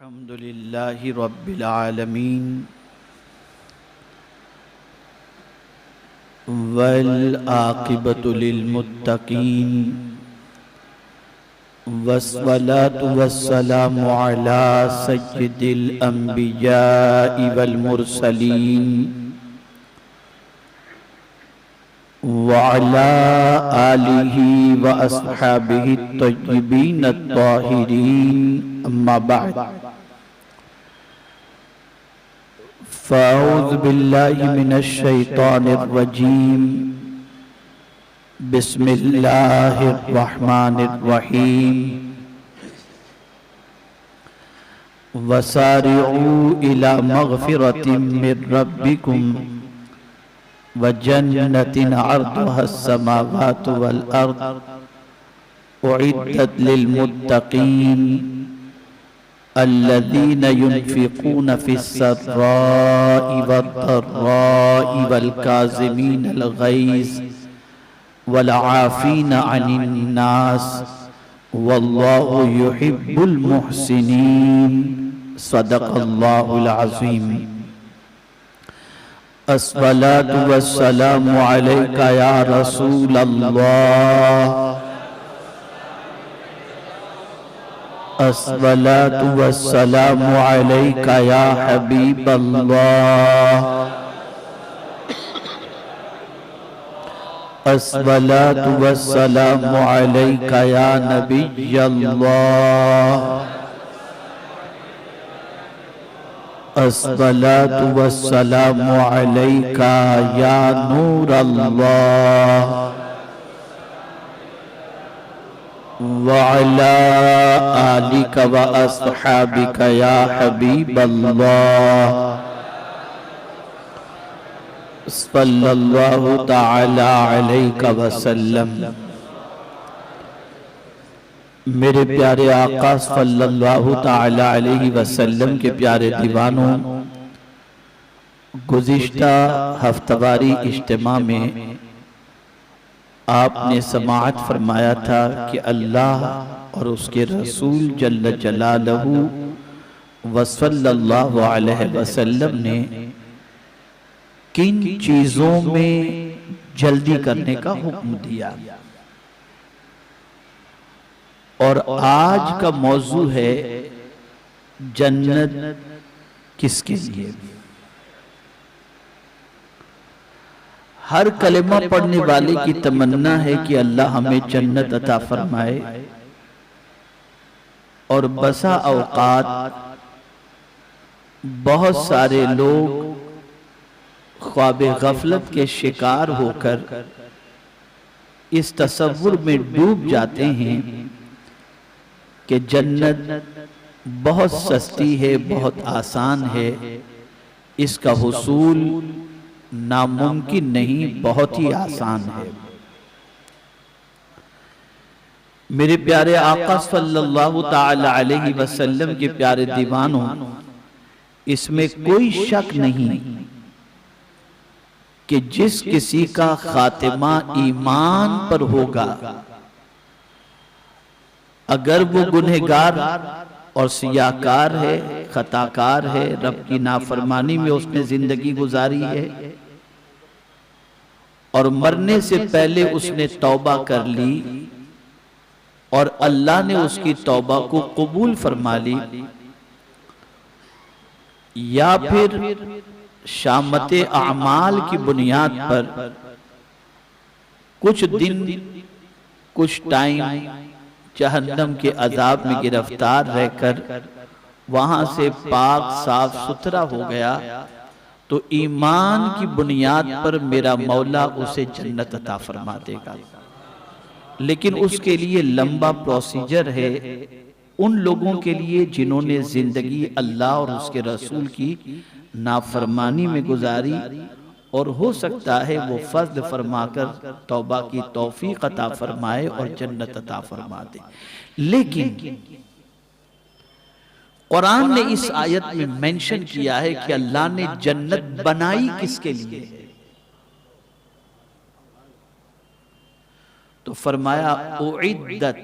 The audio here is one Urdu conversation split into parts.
الحمد لله رب العالمين والعاقبة للمتقين والصلاة والسلام على سيد الأنبياء والمرسلين وعلى آله وأصحابه الطيبين الطاهرين أما بعد فأعوذ بالله من الشيطان الرجيم بسم الله الرحمن الرحيم وسارعوا إلى مغفرة من ربكم وجنة عرضها السماوات والأرض أعدت للمتقين الذين ينفقون في السراء والضراء والكاظمين الغيظ والعافين عن الناس والله يحب المحسنين صدق الله العظيم الصلاة والسلام عليك يا رسول الله الصلاة والسلام عليك يا حبيب الله الصلاة والسلام عليك يا نبي الله الصلاة والسلام عليك يا نور الله وعلى آلك وأصحابك يا حبيب الله صلی اللہ تعالی علیہ وسلم۔ میرے پیارے آقا صلی اللہ تعالی علیہ وسلم کے پیارے دیوانوں، گزشتہ ہفتہ واری اجتماع میں آپ نے سماعت فرمایا تھا کہ اللہ اور اس کے رسول جل جلالہ وصلی اللہ علیہ وسلم نے کن چیزوں میں جلدی کرنے کا حکم دیا، اور آج کا موضوع ہے جنت کس کے لیے۔ ہر کلمہ پڑھنے والے کی تمنا ہے کہ اللہ ہمیں جنت عطا فرمائے، اور بسا اوقات بہت سارے لوگ خواب غفلت کے شکار ہو کر اس تصور میں ڈوب جاتے ہیں کہ جنت بہت سستی ہے، بہت آسان ہے، اس کا حصول ناممکن نہیں، بہت ہی آسان ہے۔ میرے پیارے آقا صلی اللہ تعالی علیہ وسلم کے پیارے دیوانوں، اس میں کوئی شک نہیں کہ جس کسی کا خاتمہ ایمان پر ہوگا، اگر وہ گنہگار اور سیاہکار ہے، خطاکار ہے، رب کی نافرمانی میں اس نے زندگی گزاری ہے، اور مرنے سے پہلے اس نے توبہ کر لی اور اللہ نے اس کی توبہ کو قبول فرما لی، یا پھر شامت اعمال کی بنیاد پر کچھ دن کچھ ٹائم جہنم کے عذاب میں گرفتار رہ کر وہاں سے پاک صاف ستھرا ہو گیا، تو ایمان کی بنیاد پر میرا مولا اسے جنت عطا فرما دے گا۔ لیکن اس کے لیے لمبا پروسیجر ہے ان لوگوں کے لیے جنہوں نے زندگی اللہ اور اس کے رسول کی نافرمانی میں گزاری، اور ہو سکتا ہے وہ فضل فرما کر توبہ کی توفیق عطا فرمائے اور جنت عطا فرما دے۔ لیکن قرآن نے اس آیت میں منشن کیا ہے کہ اللہ نے جنت بنائی کس کے لیے ہے، تو فرمایا اعدت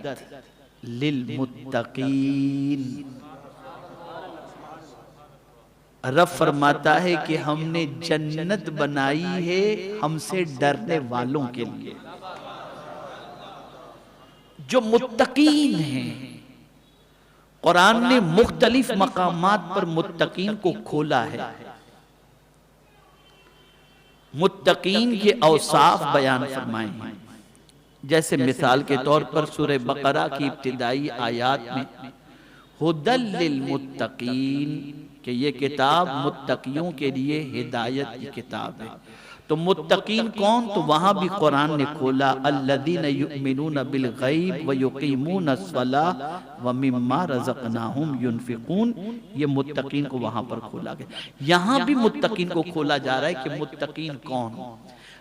للمتقین، رب فرماتا ہے کہ ہم نے جنت بنائی ہے ہم سے ڈرنے والوں کے لیے، جو متقین ہیں۔ قرآن نے مختلف مقامات پر متقین کو کھولا ہے، متقین کے اوصاف بیان فرمائے ہیں۔ جیسے مثال کے طور پر سورہ بقرہ کی ابتدائی آیات میں ہدی للمتقین، کہ یہ کتاب متقیوں کے لیے ہدایت کی کتاب ہے۔ تو متقین کون؟ تو وہاں بھی قرآن نے کھولا الذین یؤمنون بالغیب ویقیمون الصلاۃ ومما رزقناہم ینفقون، یہ متقین کو وہاں پر کھولا گیا۔ یہاں بھی متقین کو کھولا جا رہا ہے کہ متقین کون۔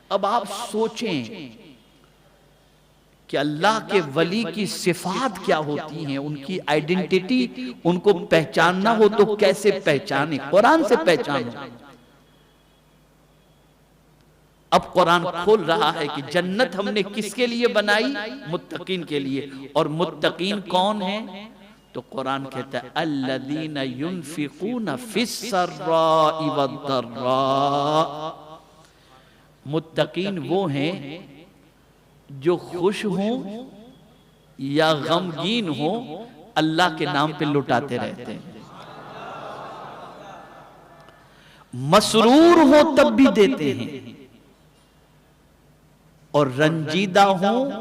اب آپ سوچیں کہ اللہ کے ولی کی صفات کیا ہوتی ہیں، ان کی آئیڈینٹیٹی، ان کو پہچاننا ہو تو کیسے پہچانے؟ قرآن سے پہچانو۔ اب قرآن کھول رہا ہے کہ جنت ہم نے کس کے لیے بنائی؟ متقین کے لیے۔ اور متقین کون ہیں؟ تو قرآن کہتا ہے الذین ينفقون فی السراء والضراء، متقین وہ ہیں جو خوش ہوں یا غمگین ہوں اللہ کے نام پہ لٹاتے رہتے ہیں، مسرور ہوں تب بھی دیتے ہیں، اور رنجیدہ ہوں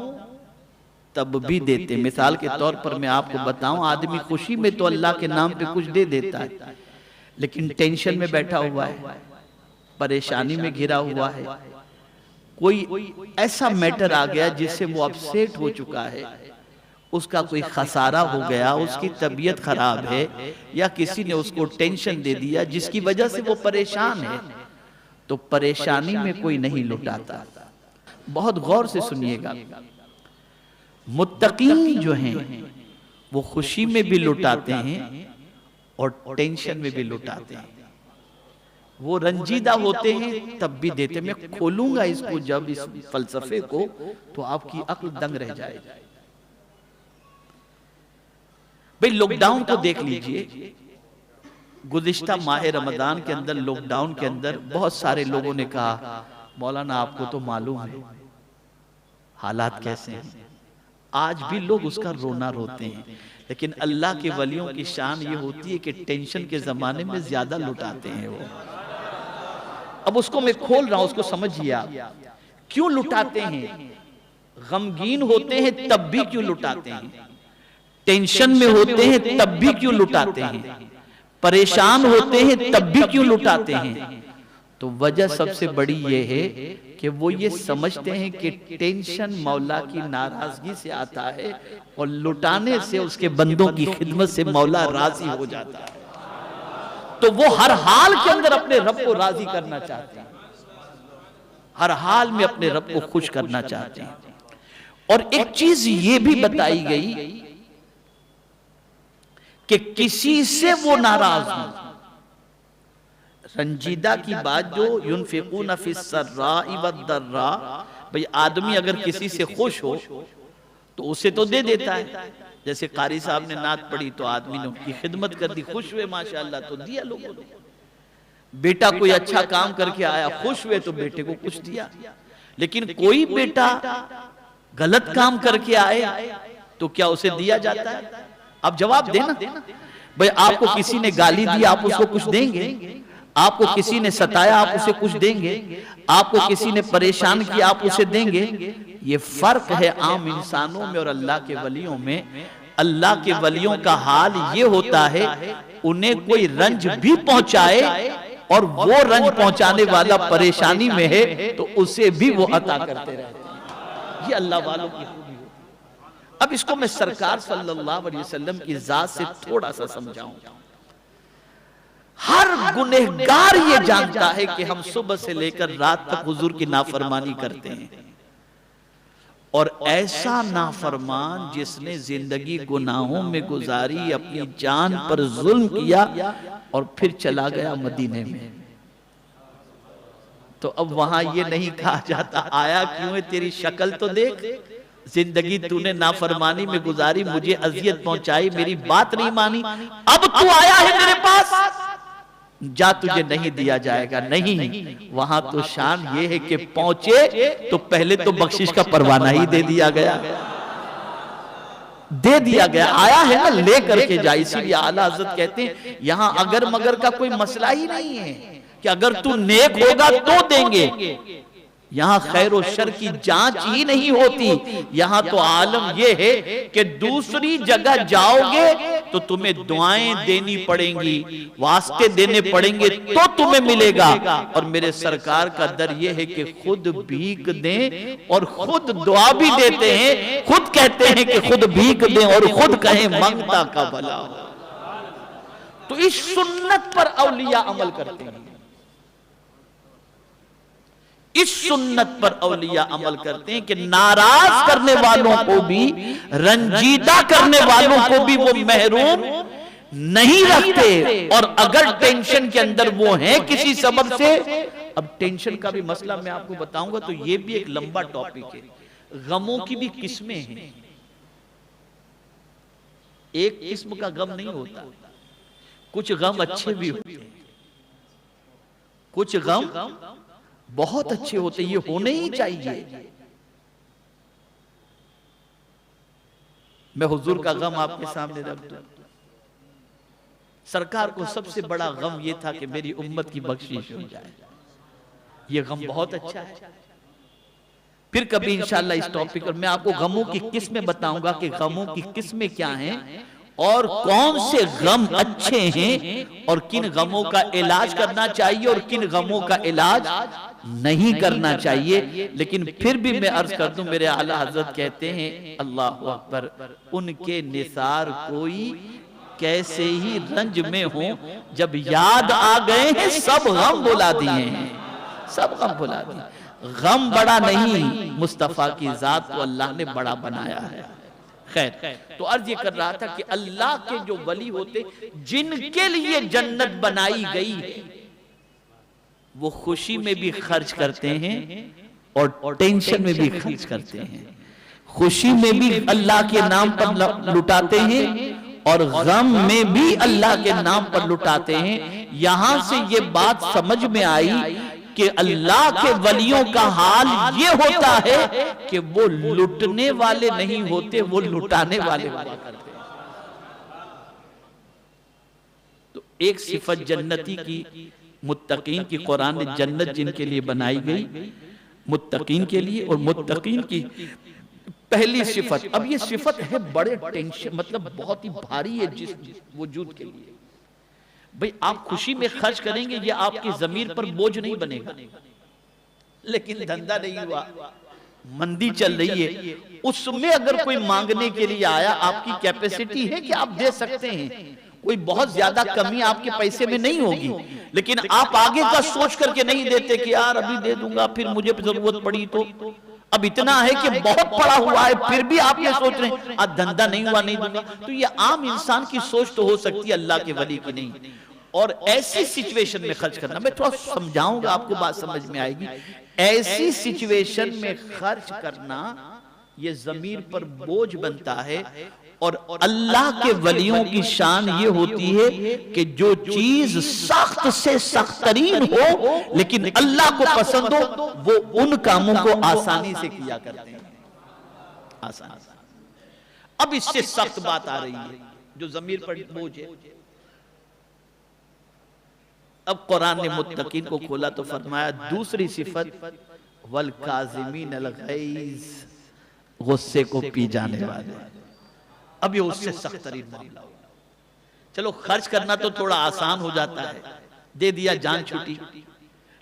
تب بھی دیتے۔ مثال کے طور پر میں آپ کو بتاؤں، آدمی خوشی میں تو اللہ کے نام پہ کچھ دے دیتا ہے، لیکن ٹینشن میں بیٹھا ہوا ہے، پریشانی میں گھرا ہوا ہے، کوئی ایسا میٹر آ گیا جس سے وہ اپسیٹ ہو چکا ہے، اس کا کوئی خسارہ ہو گیا، اس کی طبیعت خراب ہے، یا کسی نے اس کو ٹینشن دے دیا جس کی وجہ سے وہ پریشان ہے، تو پریشانی میں کوئی نہیں لٹاتا۔ بہت غور سے سنیے گا، متقین جو ہیں وہ خوشی میں بھی لٹاتے ہیں اور ٹینشن میں بھی لٹاتے ہیں، وہ رنجیدہ ہوتے ہیں تب بھی دیتے ہیں۔ میں کھولوں گا اس کو جب اس فلسفے کو تو آپ کی عقل دنگ رہ جائے گی۔ بھئی لوک ڈاؤن کو دیکھ لیجئے، گزشتہ ماہ رمضان کے اندر لوک ڈاؤن کے اندر بہت سارے لوگوں نے کہا مولانا آپ کو تو معلوم ہے حالات کیسے ہیں، آج بھی لوگ اس کا رونا روتے ہیں، لیکن اللہ کے ولیوں کی شان یہ ہوتی ہے کہ ٹینشن کے زمانے میں زیادہ لٹاتے ہیں وہ۔ اب اس کو میں کھول رہا ہوں، اس کو سمجھیے آپ کیوں لٹاتے ہیں، غمگین ہوتے ہیں تب بھی کیوں لٹاتے ہیں، ٹینشن میں ہوتے ہیں تب بھی کیوں لٹاتے ہیں، پریشان ہوتے ہیں تب بھی کیوں لٹاتے ہیں۔ تو وجہ سب سے بڑی یہ ہے کہ وہ یہ سمجھتے ہیں کہ ٹینشن مولا کی ناراضگی سے آتا ہے، اور لٹانے سے اس کے بندوں کی خدمت سے مولا راضی ہو جاتا ہے۔ تو وہ ہر حال کے اندر اپنے رب کو راضی کرنا چاہتے ہیں، ہر حال میں اپنے رب کو خوش کرنا چاہتے ہیں۔ اور ایک چیز یہ بھی بتائی گئی کہ کسی سے وہ ناراض ہوں، رنجیدہ کی بات جو ينفقون فی السراء والضراء، بھئی آدمی اگر کسی سے خوش ہو تو اسے تو دے دیتا ہے، جیسے قاری صاحب نے نعت پڑھی تو آدمی نے ان کی خدمت کر دی، خوش ہوئے ماشاءاللہ تو دیا لوگوں نے، بیٹا کوئی اچھا کام کر کے آیا خوش ہوئے تو بیٹے کو کچھ دیا، لیکن کوئی بیٹا غلط کام کر کے آئے تو کیا اسے دیا جاتا ہے؟ اب جواب دینا، بھئی آپ کو کسی نے گالی دی آپ اس کو کچھ دیں گے، آپ کو کسی نے ستایا آپ اسے کچھ دیں گے، آپ کو کسی نے پریشان کیا آپ اسے دیں گے؟ یہ فرق ہے عام انسانوں میں اور اللہ کے ولیوں میں۔ اللہ کے ولیوں کا حال یہ ہوتا ہے انہیں کوئی رنج بھی پہنچائے اور وہ رنج پہنچانے والا پریشانی میں ہے تو اسے بھی وہ عطا کرتے رہتے ہیں۔ یہ اللہ والوں کی خوبی ہوتی ہے۔ اب اس کو میں سرکار صلی اللہ علیہ وسلم کی ذات سے تھوڑا سا سمجھاؤں۔ ہر گنہگار یہ جانتا ہے کہ ہم صبح سے لے کر رات تک حضور کی نافرمانی کرتے ہیں، اور ایسا نافرمان جس نے زندگی گناہوں میں گزاری، اپنی جان پر ظلم کیا اور پھر چلا گیا مدینے میں، تو اب وہاں یہ نہیں کہا جاتا آیا کیوں ہے تیری شکل تو دیکھ، زندگی تو نے نافرمانی میں گزاری، مجھے اذیت پہنچائی، میری بات نہیں مانی، اب تو آیا ہے میرے پاس، جا تجھے نہیں دیا جائے گا، نہیں، وہاں تو شان یہ ہے کہ پہنچے تو پہلے تو بخشش کا پروانہ ہی دے دیا گیا، آیا ہے نا لے کر کے جا۔ اسی لیے اعلیٰ حضرت کہتے ہیں یہاں اگر مگر کا کوئی مسئلہ ہی نہیں ہے کہ اگر تو نیک ہوگا تو دیں گے، یہاں خیر و شر کی جانچ ہی نہیں ہوتی، یہاں تو عالم یہ ہے کہ دوسری جگہ جاؤ گے تو تمہیں دعائیں دینی پڑیں گی، واسطے دینے پڑیں گے تو تمہیں ملے گا، اور میرے سرکار کا در یہ ہے کہ خود بھیک دیں اور خود دعا بھی دیتے ہیں، خود کہتے ہیں کہ خود بھیک دیں اور خود کہیں منگتا کا بھلا ہو۔ تو اس سنت پر اولیاء عمل کرتے ہیں، اس سنت پر اولیاء عمل کرتے ہیں کہ ناراض کرنے والوں کو بھی، رنجیدہ کرنے والوں کو بھی وہ محروم نہیں رکھتے، اور اگر ٹینشن کے اندر وہ ہیں کسی سبب سے، اب ٹینشن کا بھی مسئلہ میں آپ کو بتاؤں گا تو یہ بھی ایک لمبا ٹاپک ہے، غموں کی بھی قسمیں ہیں، ایک قسم کا غم نہیں ہوتا، کچھ غم اچھے بھی ہوتے ہیں، کچھ غم بہت اچھے ہوتے، یہ ہونے ہی چاہیے۔ میں حضور کا غم آپ کے سامنے رکھ دوں، سرکار کو سب سے بڑا غم یہ تھا کہ میری امت کی بخشش ہو جائے، یہ غم بہت اچھا ہے۔ پھر کبھی انشاءاللہ اس ٹاپک پر میں آپ کو غموں کی قسمیں بتاؤں گا کہ غموں کی قسمیں کیا ہیں اور کون سے غم اچھے ہیں اور کن غموں کا علاج کرنا چاہیے اور کن غموں کا علاج نہیں کرنا چاہیے۔ لیکن پھر بھی میں عرض کر دوں، میرے اعلیٰ حضرت کہتے ہیں اللہ اکبر، ان کے نثار کوئی کیسے ہی رنج میں ہوں، جب یاد آ گئے ہیں سب غم بھلا دیے ہیں، سب غم بھلا دیے۔ غم بڑا نہیں، مصطفیٰ کی ذات کو اللہ نے بڑا بنایا ہے۔ خیر، تو عرض یہ کر رہا تھا کہ اللہ کے جو ولی ہوتے جن کے لیے جنت بنائی گئی ہے، وہ خوشی میں بھی خرچ کرتے ہیں اور ٹینشن میں بھی خرچ کرتے ہیں، خوشی میں بھی اللہ کے نام پر لٹاتے ہیں اور غم میں بھی اللہ کے نام پر لٹاتے ہیں۔ یہاں سے یہ بات سمجھ میں آئی کہ اللہ کے ولیوں کا حال یہ ہوتا ہے کہ وہ لٹنے والے نہیں ہوتے، وہ لٹانے والے ہوا کرتے ہیں۔ تو ایک صفت جنتی کی، متقین کی، قرآن نے جنت جن کے لیے بنائی گئی متقین کے لیے، اور متقین کی پہلی صفت، اب یہ صفت ہے بڑے ٹینشن، مطلب بہت ہی بھاری ہے جس وجود کے لیے۔ بھئی آپ خوشی میں خرچ کریں گے، یہ آپ کی ضمیر پر بوجھ نہیں بنے گا، لیکن دھندہ نہیں ہوا، مندی چل رہی ہے، اس میں اگر کوئی مانگنے کے لیے آیا، آپ کی کیپیسٹی ہے کہ آپ دے سکتے ہیں، کوئی بہت زیادہ کمی آپ کے پیسے میں نہیں ہوگی، لیکن آپ آگے کا سوچ کر کے نہیں دیتے کہ یار ابھی دے دوں گا، پھر مجھے ضرورت پڑی تو، اب اتنا ہے کہ بہت پڑا ہوا ہے پھر بھی آپ یہ سوچ رہے ہیں آج دھندہ نہیں ہوا نہیں دوں گا۔ تو یہ عام انسان کی سوچ تو ہو سکتی ہے، اللہ کے ولی کی نہیں۔ اور ایسی سچویشن میں خرچ کرنا، میں تھوڑا سمجھاؤں گا آپ کو، بات سمجھ میں آئے گی۔ ایسی سچویشن میں خرچ کرنا یہ ضمیر پر بوجھ بنتا ہے، اور اللہ کے ولیوں کی شان یہ ہوتی ہے کہ جو چیز سخت سے سخت ترین ہو لیکن اللہ کو پسند ہو، وہ ان کاموں کو آسانی سے کیا کرتے ہیں، آسانی سے۔ اب اس سے سخت بات آ رہی ہے جو ضمیر پر بوجھ ہے۔ اب قرآن نے متقین کو کھولا تو فرمایا دوسری صفت، وَالْكَاظِمِينَ الْغَيْظَ، غصے کو پی جانے والے۔ اب یہ اس سے سخت ترین معاملہ ہوگا۔ چلو خرچ کرنا تو تھوڑا آسان ہو جاتا ہے، دے دیا جان چھوٹی،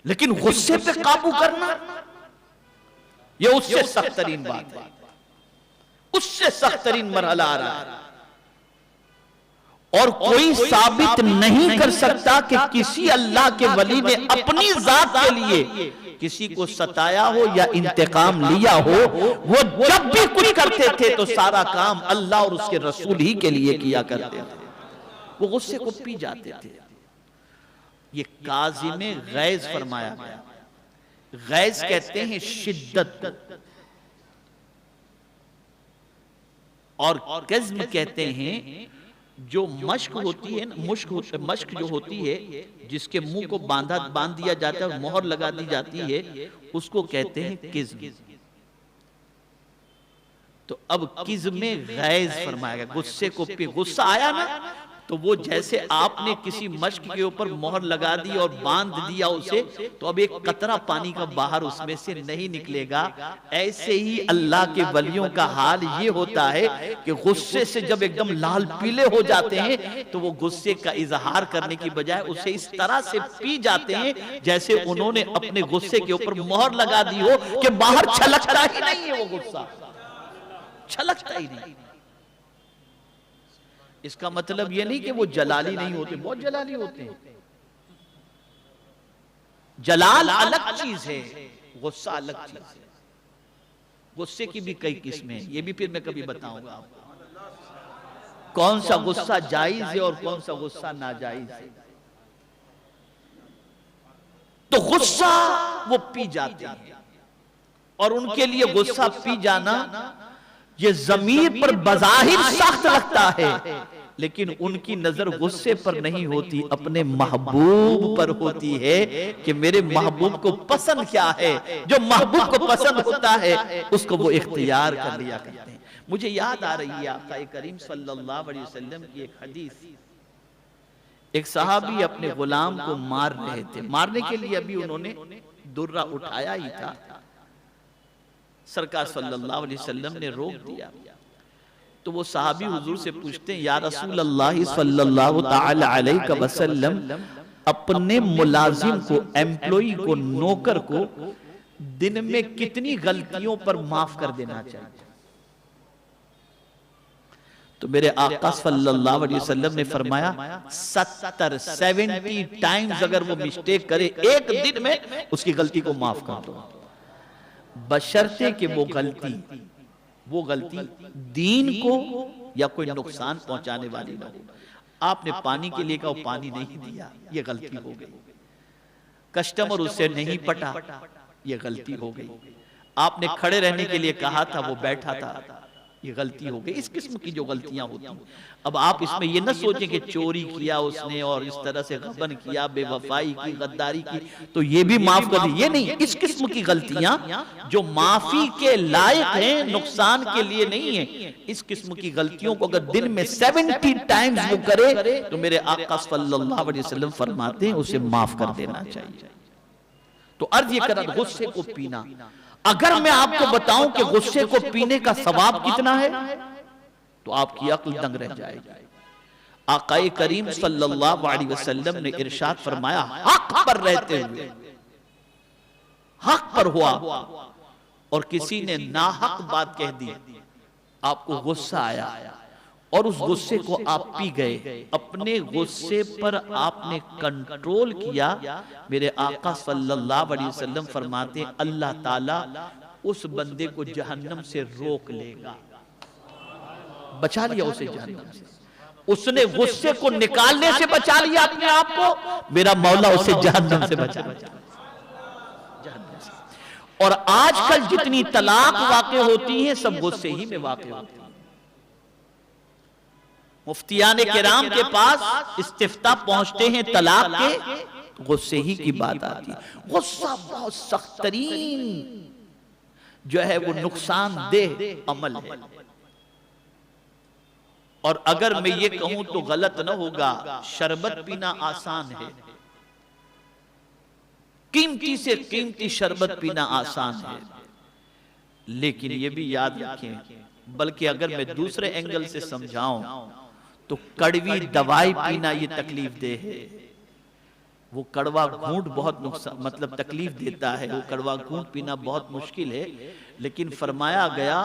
لیکن غصے پہ قابو کرنا یہ اس سے سخت ترین بات ہے، اس سے سخت ترین مرحلہ آ رہا ہے۔ اور کوئی ثابت نہیں کر سکتا کہ کسی اللہ کے ولی نے اپنی ذات کے لیے کسی کو ستایا ہو یا انتقام لیا ہو۔ وہ جب بھی کچھ کرتے تھے تو سارا کام اللہ اور اس کے رسول ہی کے لیے کیا کرتے تھے، وہ غصے کو پی جاتے تھے۔ یہ کاظم غیظ فرمایا گیا۔ غیظ کہتے ہیں شدت، اور کظم کہتے ہیں جو مشک ہوتی ہے مشک جو ہوتی ہے جس کے منہ کو باندھ دیا جاتا ہے اور مہر لگا دی جاتی ہے اس کو کہتے ہیں کزم. تو اب کزم میں غیظ فرمایا گیا, غصے کو غصہ آیا نا تو وہ جیسے آپ نے کسی مشک کے اوپر مہر لگا دی اور باندھ دیا اسے, تو اب ایک قطرہ پانی کا باہر اس میں سے نہیں نکلے گا. ایسے ہی اللہ کے ولیوں کا حال یہ ہوتا ہے کہ غصے سے جب ایک دم لال پیلے ہو جاتے ہیں تو وہ غصے کا اظہار کرنے کی بجائے اسے اس طرح سے پی جاتے ہیں جیسے انہوں نے اپنے غصے کے اوپر مہر لگا دی ہو کہ باہر چھلکتا ہی نہیں ہے, وہ غصہ چھلکتا ہی نہیں. اس کا مطلب یہ نہیں کہ وہ جلالی نہیں ہوتے, بہت جلالی ہوتے ہیں. جلال الگ چیز ہے, غصہ الگ چیز ہے. غصے کی بھی کئی قسمیں ہیں, یہ بھی پھر میں کبھی بتاؤں گا آپ کو کون سا غصہ جائز ہے اور کون سا غصہ ناجائز ہے. تو غصہ وہ پی جاتے ہیں اور ان کے لیے غصہ پی جانا یہ ضمیر پر بظاہر سخت لگتا ہے, لیکن ان کی نظر غصے پر نہیں ہوتی, اپنے محبوب پر ہوتی ہے کہ میرے محبوب کو پسند کیا ہے. جو محبوب کو پسند ہوتا ہے اس کو وہ اختیار کر لیا کرتے ہیں. مجھے یاد آ رہی ہے آقا کریم صلی اللہ علیہ وسلم کی ایک حدیث. ایک صحابی اپنے غلام کو مار رہے تھے, مارنے کے لیے ابھی انہوں نے درہ اٹھایا ہی تھا, سرکار صلی اللہ علیہ وسلم نے روک دیا. تو وہ صحابی حضور سے پوچھتے ہیں, یا رسول اللہ صلی اللہ تعالی علیہ وسلم, اپنے ملازم کو, ایمپلوئی کو, نوکر کو دن میں کتنی غلطیوں پر معاف کر دینا چاہیے؟ تو میرے آقا صلی اللہ علیہ وسلم نے فرمایا 70 ٹائمز اگر وہ مسٹیک کرے ایک دن میں اس کی غلطی کو معاف کر دو, بشرطے کہ وہ غلطی دین کو یا کوئی نقصان پہنچانے والی نہ ہو. آپ نے پانی کے لیے کہا وہ پانی نہیں دیا, یہ غلطی ہو گئی. کسٹمر اس سے نہیں پٹا, یہ غلطی ہو گئی. آپ نے کھڑے رہنے کے لیے کہا تھا, وہ بیٹھا تھا, یہ غلطی ہو گئی. اس قسم کی جو غلطیاں ہوتی ہیں, اب آپ اس میں یہ نہ سوچیں کہ چوری کیا اس نے اور اس طرح سے غبن کیا, بے وفائی کی, غداری کی تو یہ بھی معاف کر دی, یہ نہیں. اس قسم کی غلطیاں جو معافی کے لائق ہیں, نقصان کے لیے نہیں ہیں, اس قسم کی غلطیوں کو اگر دن میں 70 ٹائمز وہ کرے تو میرے آقا صلی اللہ علیہ وسلم فرماتے ہیں اسے معاف کر دینا چاہیے. تو عرض یہ کرا غصے کو پینا, اگر میں آپ کو بتاؤں کہ غصے کو پینے کا ثواب کتنا ہے تو آپ کی عقل دنگ رہ جائے گی. آقا کریم صلی اللہ علیہ وسلم نے ارشاد فرمایا, حق پر رہتے ہوئے, حق پر ہوا اور کسی نے ناحق بات کہہ دی, آپ کو غصہ آیا اور اس غصے کو آپ پی گئے, اپنے غصے پر آپ نے کنٹرول کیا, میرے آقا صلی اللہ علیہ وسلم فرماتے ہیں اللہ تعالیٰ اس بندے کو جہنم سے روک لے گا, بچا لیا اسے جہنم سے. اس نے غصے کو نکالنے سے بچا لیا اپنے آپ کو, میرا مولا اسے جہنم سے بچا لیا. اور آج کل جتنی طلاق واقع ہوتی ہیں سب غصے ہی میں واقع ہوتی ہیں. مفتیان کرام کے پاس استفتاء پہنچتے ہیں طلاق کے, غصے ہی کی بات آتی. غصہ بہت سخت ترین جو ہے وہ نقصان دہ عمل ہے. اور اگر میں یہ کہوں تو غلط نہ ہوگا, شربت پینا آسان ہے, قیمتی سے قیمتی شربت پینا آسان ہے, لیکن یہ بھی یاد رکھیں, بلکہ اگر میں دوسرے اینگل سے سمجھاؤں تو کڑوی دوائی پینا یہ تکلیف دہ ہے. وہ کڑوا گھونٹ بہت مطلب تکلیف دیتا ہے, وہ کڑوا گھونٹ پینا بہت مشکل ہے, لیکن فرمایا گیا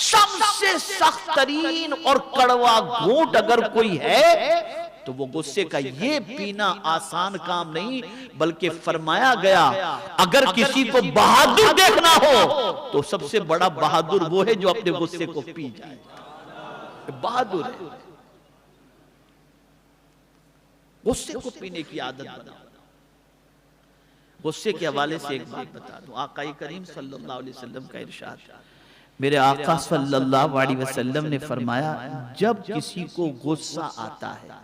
سب سے سخت ترین اور کڑوا گھونٹ اگر کوئی ہے تو وہ غصے کا. یہ پینا آسان کام نہیں, بلکہ فرمایا گیا اگر کسی کو بہادر دیکھنا ہو تو سب سے بڑا بہادر وہ ہے جو اپنے غصے کو پی جائے, بہادر ہے. غصے کو پینے کی عادت بناؤ. غصے کے حوالے سے ایک بات بتا دوں, آقا کریم صلی اللہ علیہ وسلم کا ارشاد, میرے آقا صلی اللہ علیہ وسلم نے فرمایا جب کسی کو غصہ آتا ہے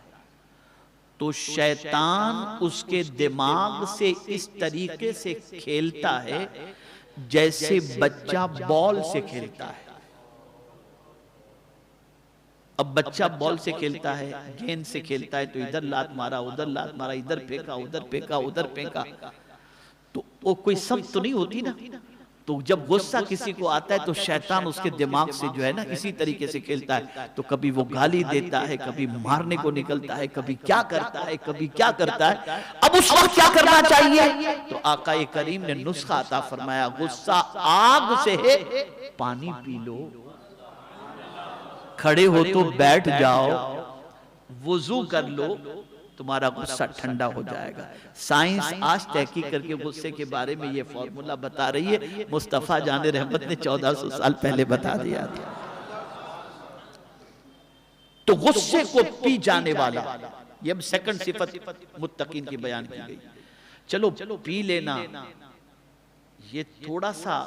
تو شیطان اس کے دماغ سے اس طریقے سے کھیلتا ہے جیسے بچہ بال سے کھیلتا ہے. اب بچہ بال سے کھیلتا ہے، گیند سے کھیلتا ہے تو ادھر لات مارا ادھر لات مارا، ادھر پھینکا ادھر پھینکا ادھر پھینکا، تو وہ کوئی سمت تو نہیں ہوتی نا. تو جب غصہ کسی کو آتا ہے تو شیطان اس کے دماغ سے جو ہے نا اسی طریقے سے کھیلتا ہے. تو کبھی وہ گالی دیتا ہے، کبھی مارنے کو نکلتا ہے، کبھی کیا کرتا ہے، کبھی کیا کرتا ہے. اب اس وقت کیا کرنا چاہیے؟ تو آقا کریم نے نسخہ عطا فرمایا، غصہ آگ سے ہے، پانی پی لو، کھڑے ہو تو بیٹھ جاؤ، وضو کر لو، تمہارا غصہ ٹھنڈا ہو جائے گا. سائنس آج تحقیق کر کے غصے کے بارے میں یہ فارمولا بتا رہی ہے، مصطفیٰ جان رحمت نے 1400 سال پہلے بتا دیا تھا. تو غصے کو پی جانے والا، یہ اب سیکنڈ صفت متقین کی بیان کی گئی. چلو پی لینا یہ تھوڑا سا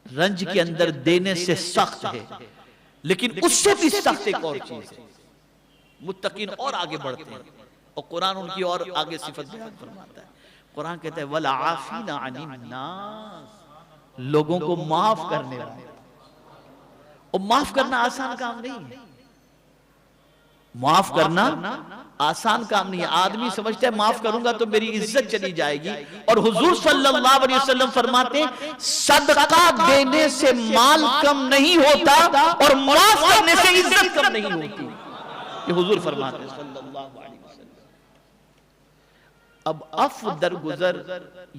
رنج کے اندر دینے سے سخت ہے، لیکن اس سے بھی سخت ایک اور چیز ہے. متقین اور آگے بڑھتے ہیں اور قرآن ان کی اور آگے صفت بیان فرماتا ہے. قرآن کہتا ہے وَالْعَافِينَ عَنِ النَّاسِ، لوگوں کو معاف کرنے والے. اور معاف کرنا آسان کام نہیں ہے، معاف کرنا آسان کام نہیں ہے. آدمی سمجھتا ہے معاف کروں گا تو میری عزت چلی جائے گی، اور حضور صلی اللہ علیہ وسلم فرماتے ہیں صدقہ دینے سے مال کم نہیں ہوتا اور معاف کرنے سے عزت کم نہیں ہوتی. یہ حضور فرماتے ہیں صلی اللہ علیہ وسلم. اب عفو درگزر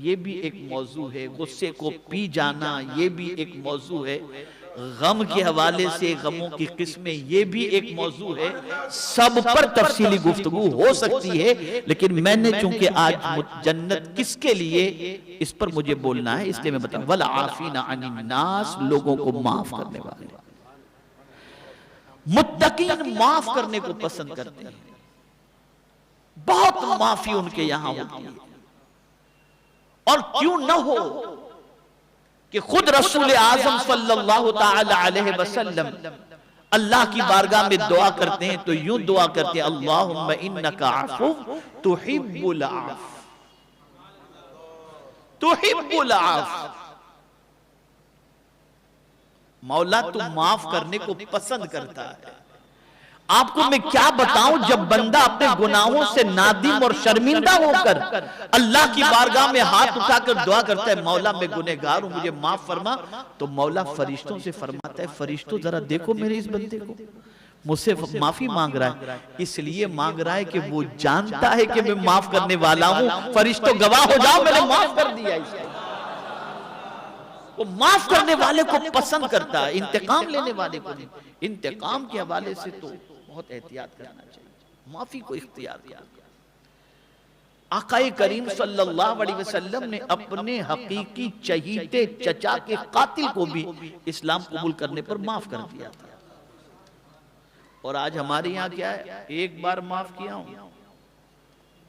یہ بھی ایک موضوع ہے، غصے کو پی جانا یہ بھی ایک موضوع ہے، غم کے حوالے سے غموں کی قسمیں یہ بھی ایک موضوع ہے. سب پر تفصیلی گفتگو ہو سکتی ہے، لیکن میں نے چونکہ آج جنت کس کے لیے اس پر مجھے بولنا ہے، اس لیے میں بتاؤں وَالْعَافِينَ عَنِ النَّاسِ، لوگوں کو معاف کرنے والے. متقین معاف کرنے کو پسند کرتے ہیں، بہت معافی ان کے یہاں ہوتی ہے. اور کیوں نہ ہو کہ خود رسول اعظم صلی اللہ تعالی علیہ وسلم اللہ کی بارگاہ میں دعا کرتے ہیں تو یوں دعا کرتے ہیں اللہم انک عفو تحب العفو، تحب العفو. مولا تو معاف کرنے کو پسند کرتا ہے. آپ کو میں کیا بتاؤں، جب بندہ اپنے گناہوں سے نادم اور شرمندہ ہو کر اللہ کی بارگاہ میں ہاتھ اٹھا کر دعا کرتا ہے مولا میں گنہگار ہوں مجھے معاف فرما، تو مولا فرشتوں سے فرماتا ہے فرشتوں ذرا دیکھو میرے اس بندے کو، مجھ سے معافی مانگ رہا ہے. اس لیے مانگ رہا ہے کہ وہ جانتا ہے کہ میں معاف کرنے والا ہوں. فرشتوں گواہ ہو جاؤ میں نے معاف کر دیا. اس کو وہ معاف کرنے والے کو پسند کرتا ہے، انتقام لینے والے کو نہیں. انتقام کے حوالے سے تو بہت احتیاط کرنا چاہیے، معافی کو اختیار کیا. آقا کریم صلی اللہ علیہ وسلم نے اپنے حقیقی چہیتے چچا کے قاتل کو بھی اسلام قبول کرنے پر معاف کر دیا تھا. اور آج ہمارے یہاں کیا ہے، ایک بار معاف کیا ہوں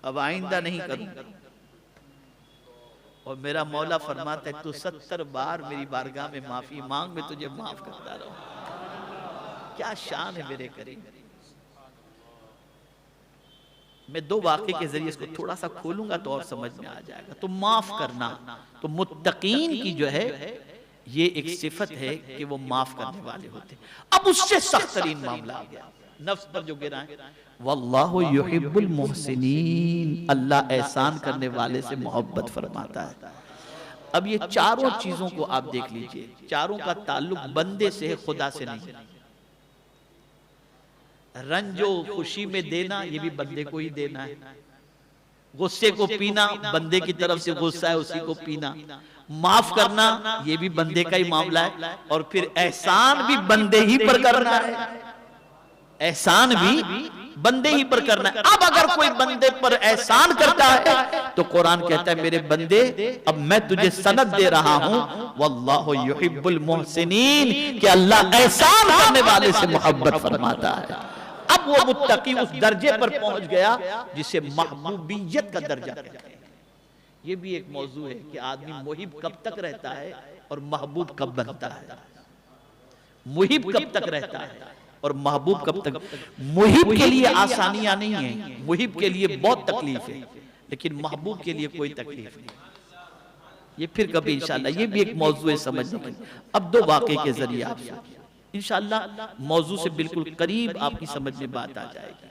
اب آئندہ نہیں کروں. اور میرا مولا فرماتا ہے تو 70 بار میری بارگاہ میں معافی مانگ، میں تجھے معاف کرتا رہوں. کیا شان ہے میرے کریم. میں دو واقعے کے ذریعے اس کو تھوڑا سا کھولوں گا تو اور سمجھ میں آ جائے گا. تو معاف کرنا تو متقین کی جو ہے یہ ایک صفت ہے کہ وہ معاف کرنے والے ہوتے ہیں. اب اس سے سخت ترین معاملہ آ گیا نفس پر جو گرا ہے، واللہ یحب المحسنین، اللہ احسان کرنے والے سے محبت فرماتا ہے. اب یہ چاروں چیزوں کو آپ دیکھ لیجئے، چاروں کا تعلق بندے سے ہے، خدا سے نہیں. رنج و خوشی میں دینا یہ بھی بندے کو ہی دینا ہے، غصے کو پینا بندے کی طرف سے غصہ ہے اسی کو پینا، معاف کرنا یہ بھی بندے کا ہی معاملہ ہے، اور پھر احسان بھی بندے ہی پر کرنا ہے. احسان بھی بندے ہی پر کرنا ہے. اب اگر کوئی بندے پر احسان کرتا ہے تو قرآن کہتا ہے میرے بندے اب میں تجھے سند دے رہا ہوں واللہ یحب المحسنین، کہ اللہ احسان کرنے والے سے محبت فرماتا ہے. اب وہ متقی اس درجے پر پہنچ گیا جسے محبوبیت کا درجہ کہتے ہیں. یہ بھی ایک موضوع ہے کہ آدمی محب کب تک رہتا ہے اور محبوب کب بنتا ہے؟ محب کب تک رہتا ہے اور محبوب کب تک؟ محب کے لیے آسانیاں نہیں ہیں، محب کے لیے بہت تکلیف ہے، لیکن محبوب کے لیے کوئی تکلیف نہیں۔ یہ پھر کبھی انشاءاللہ یہ بھی ایک موضوع ہے سمجھنے کے۔ اب دو واقعے کے ذریعے آپ سے انشاءاللہ موضوع سے بالکل قریب آپ کی سمجھ میں بات آ جائے گی۔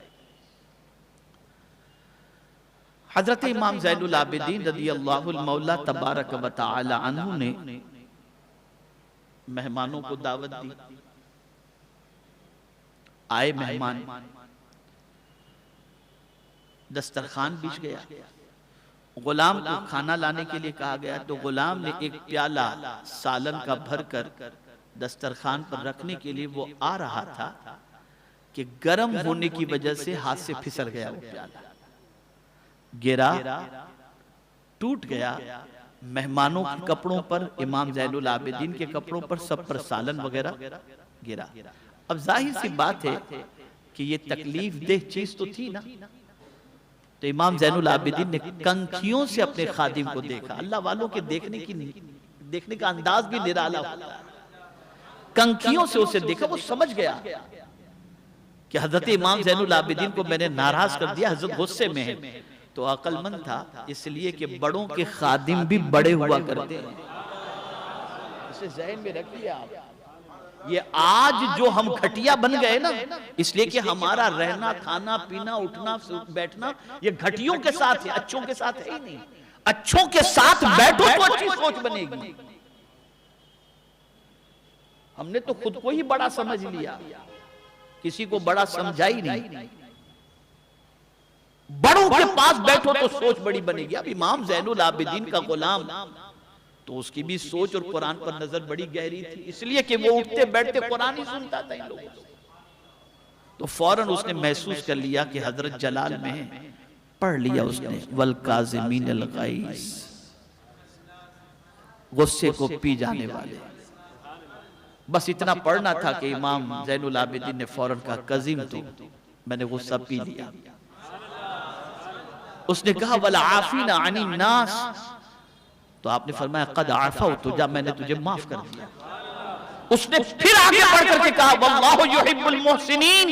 حضرت امام زین العابدین رضی اللہ المولا تبارک و تعالی عنہ نے مہمانوں کو دعوت دی۔ آئے مہمان، دسترخوان بچھ گیا، غلام کو کھانا لانے کے لیے کہا گیا تو غلام نے ایک پیالہ سالن کا بھر کر دسترخوان پر رکھنے کے لیے وہ آ رہا تھا کہ گرم ہونے کی وجہ سے ہاتھ سے پھسل گیا، وہ پیالہ گرا، ٹوٹ گیا۔ مہمانوں کے کپڑوں پر، امام زین العابدین کے کپڑوں پر، سب پر سالن وغیرہ گرا۔ اب ظاہر سی بات ہے کہ یہ تکلیف دہ چیز تو تھی نا، تو امام زین العابدین نے کنکھیوں سے اپنے خادم کو دیکھا۔ اللہ والوں کے دیکھنے کا انداز بھی نرالا ہوتا ہے۔ کنکھیوں سے اسے دیکھا، وہ سمجھ گیا کہ حضرت امام زین العابدین کو میں نے ناراض کر دیا، حضرت غصے میں ہے۔ تو عقل مند تھا، اس لیے کہ بڑوں کے خادم بھی بڑے ہوا کرتے ہیں۔ اسے ذہن میں رکھیے آپ، یہ آج جو ہم گھٹیا بن گئے نا، اس لیے کہ ہمارا رہنا، کھانا، پینا، اٹھنا، بیٹھنا یہ گھٹیوں کے ساتھ ہے، اچھوں کے ساتھ ہے ہی نہیں۔ اچھوں کے ساتھ بیٹھو تو اچھی سوچ بنے گی۔ ہم نے تو خود کو ہی بڑا سمجھ لیا، کسی کو بڑا سمجھا ہی نہیں۔ بڑوں کے پاس بیٹھو تو سوچ بڑی بنے گی۔ اب امام زین العابدین کا غلام تو اس کی بھی سوچ اور قرآن پر نظر بڑی گہری تھی، اس لیے کہ وہ اٹھتے بیٹھتے قرآن ہی سنتا تھا ان لوگوں سے۔ تو فوراً اس نے محسوس کر لیا کہ حضرت جلال میں ہے، پڑھ لیا اس نے والکاظمین الغیظ، غصے کو پی جانے والے۔ بس اتنا پڑھنا تھا کہ امام زین العابدین نے فوراً کہا قزیم تو میں نے غصہ پی لیا۔ اس نے کہا والعافین عن الناس، تو آپ نے فرمایا قد عفوت، جا میں نے تجھے معاف کر دیا۔ اس نے پھر آگے بڑھ کر کے کہا واللہ یحب المحسنین،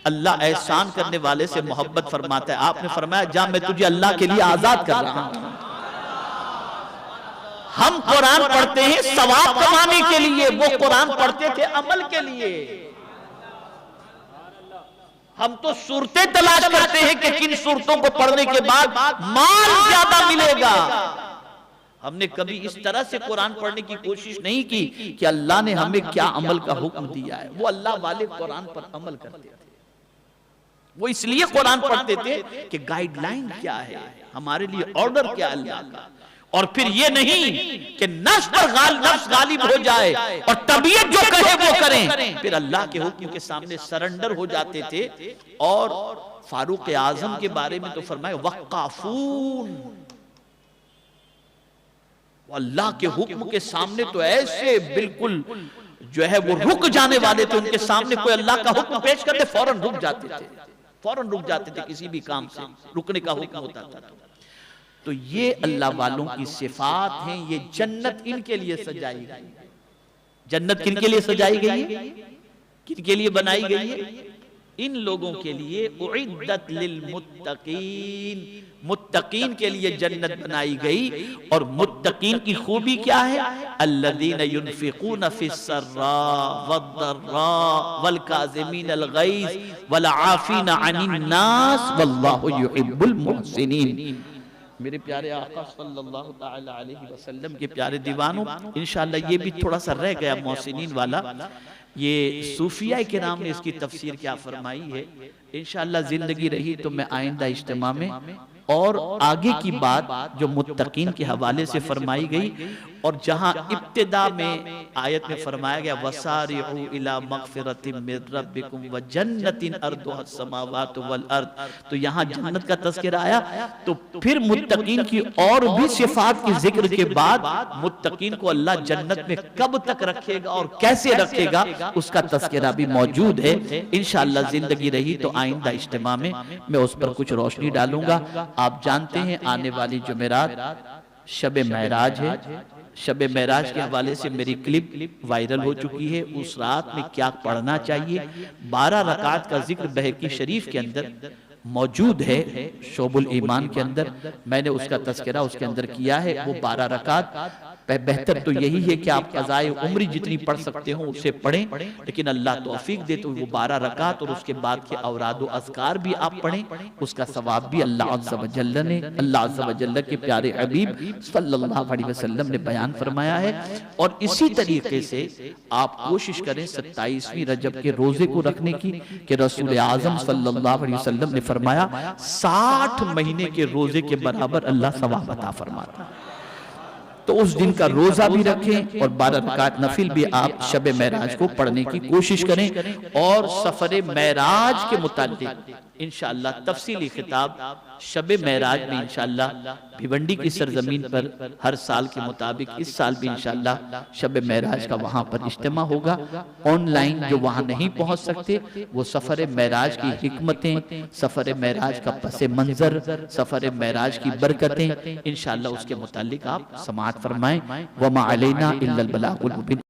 اللہ احسان کرنے والے سے محبت فرماتا ہے۔ آپ نے فرمایا جا میں تجھے اللہ کے لیے آزاد کر رہا ہوں۔ ہم قرآن پڑھتے ہیں ثواب کمانے کے لیے، وہ قرآن پڑھتے تھے عمل کے لیے۔ ہم تو صورتیں تلاش کرتے ہیں کہ کن صورتوں کو پڑھنے کے بعد مال زیادہ ملے گا۔ ہم نے کبھی اس طرح سے قرآن پڑھنے کی کوشش نہیں کی کہ اللہ نے ہمیں کیا عمل کا حکم دیا ہے۔ وہ اللہ والے قرآن پر عمل کرتے تھے، وہ اس لیے قرآن پڑھتے تھے کہ گائیڈ لائن کیا ہے، ہمارے لیے آرڈر کیا اللہ کا۔ اور پھر یہ نہیں کہ نفس پر نفس غالب ہو جائے اور طبیعت جو کہے وہ کریں، پھر اللہ کے حکم کے سامنے سرنڈر ہو جاتے تھے۔ اور فاروق اعظم کے بارے میں تو فرمائے وقافون، اللہ کے حکم کے سامنے تو ایسے بالکل جو ہے وہ رک جانے والے تھے، ان کے سامنے کوئی اللہ کا حکم پیش کرتے فوراً رک جاتے تھے، فوراً رک جاتے تھے، کسی بھی کام سے رکنے کا حکم ہوتا تھا۔ تو یہ اللہ والوں کی صفات ہیں، یہ جنت ان کے لیے سجائی گئی۔ جنت کن کے لیے سجائی گئی ہے؟ کن کے لیے بنائی گئی ہے؟ ان لوگوں کے لیے اعدت للمتقین، متقین کے لیے جنت بنائی گئی۔ اور متقین کی خوبی کیا ہے؟ الذین ينفقون فی السراء والضراء والکاظمین الغیظ والعافین عن الناس واللہ یحب المحسنین۔ میرے پیارے آقا صلی اللہ تعالی علیہ وسلم کے پیارے دیوانوں، انشاءاللہ یہ بھی تھوڑا سا رہ گیا محسنین والا۔ یہ صوفیاء کرام نے اس کی تفسیر کیا فرمائی ہے، انشاءاللہ زندگی رہی تو میں آئندہ اجتماع میں اور آگے کی بات جو متقین کے حوالے سے فرمائی گئی، اور جہاں ابتدا میں آیت میں فرمایا گیا وَسَارِعُوا إِلَى مَغْفِرَةٍ مِّن رَبِّكُمْ وَجَنَّةٍ أَرْضُهَا السَّمَاوَاتُ وَالْأَرْضُ، تو یہاں جنت کا تذکرہ آیا۔ تو پھر متقین کی اور بھی صفات کی ذکر کے بعد متقین کو اللہ جنت میں کب تک رکھے گا اور کیسے رکھے گا اس کا تذکرہ بھی موجود ہے۔ انشاءاللہ زندگی رہی تو آئندہ اجتماع میں میں اس پر کچھ روشنی ڈالوں گا۔ آپ جانتے ہیں آنے والی جمعرات شب معراج ہے، شب معراج کے حوالے سے میری کلپ وائرل ہو چکی ہے، اس رات میں کیا پڑھنا چاہیے۔ 12 رکعت کا ذکر بہقی شریف کے اندر موجود ہے، شعب الایمان کے اندر میں نے اس کا تذکرہ اس کے اندر کیا ہے۔ وہ 12 رکعت بہتر تو یہی ہے کہ آپ قضائے عمری جتنی پڑھ سکتے ہوں اسے پڑھیں، لیکن اللہ توفیق دے تو وہ 12 رکعت اور اس کے بعد کے اوراد و اذکار بھی آپ پڑھیں، اس کا ثواب بھی اللہ عز و جل نے، اللہ عز و جل کے پیارے حبیب صلی اللہ علیہ وسلم نے بیان فرمایا ہے۔ اور اسی طریقے سے آپ کوشش کریں 27ویں رجب کے روزے کو رکھنے کی، کہ رسول اعظم صلی اللہ علیہ وسلم نے فرمایا 60 مہینے کے روزے کے برابر اللہ ثواب عطا فرماتا ہے۔ تو اس دن کا روزہ بھی رکھیں اور 12 رکعت نفل بھی آپ شب معراج کو پڑھنے کی کوشش کریں۔ اور سفر معراج کے متعلق انشاءاللہ تفصیلی خطاب شب معراج میں انشاءاللہ بھیونڈی کی سرزمین پر ہر سال کے مطابق اس سال بھی انشاءاللہ شب معراج کا وہاں پر اجتماع ہوگا۔ آن لائن جو وہاں نہیں پہنچ سکتے وہ سفر معراج کی حکمتیں، سفر معراج کا پس منظر، سفر معراج کی برکتیں انشاءاللہ اس کے متعلق آپ سماعت فرمائیں۔ وَمَا عَلَيْنَا إِلَّا الْبَلَاغُ الْمُبِينُ۔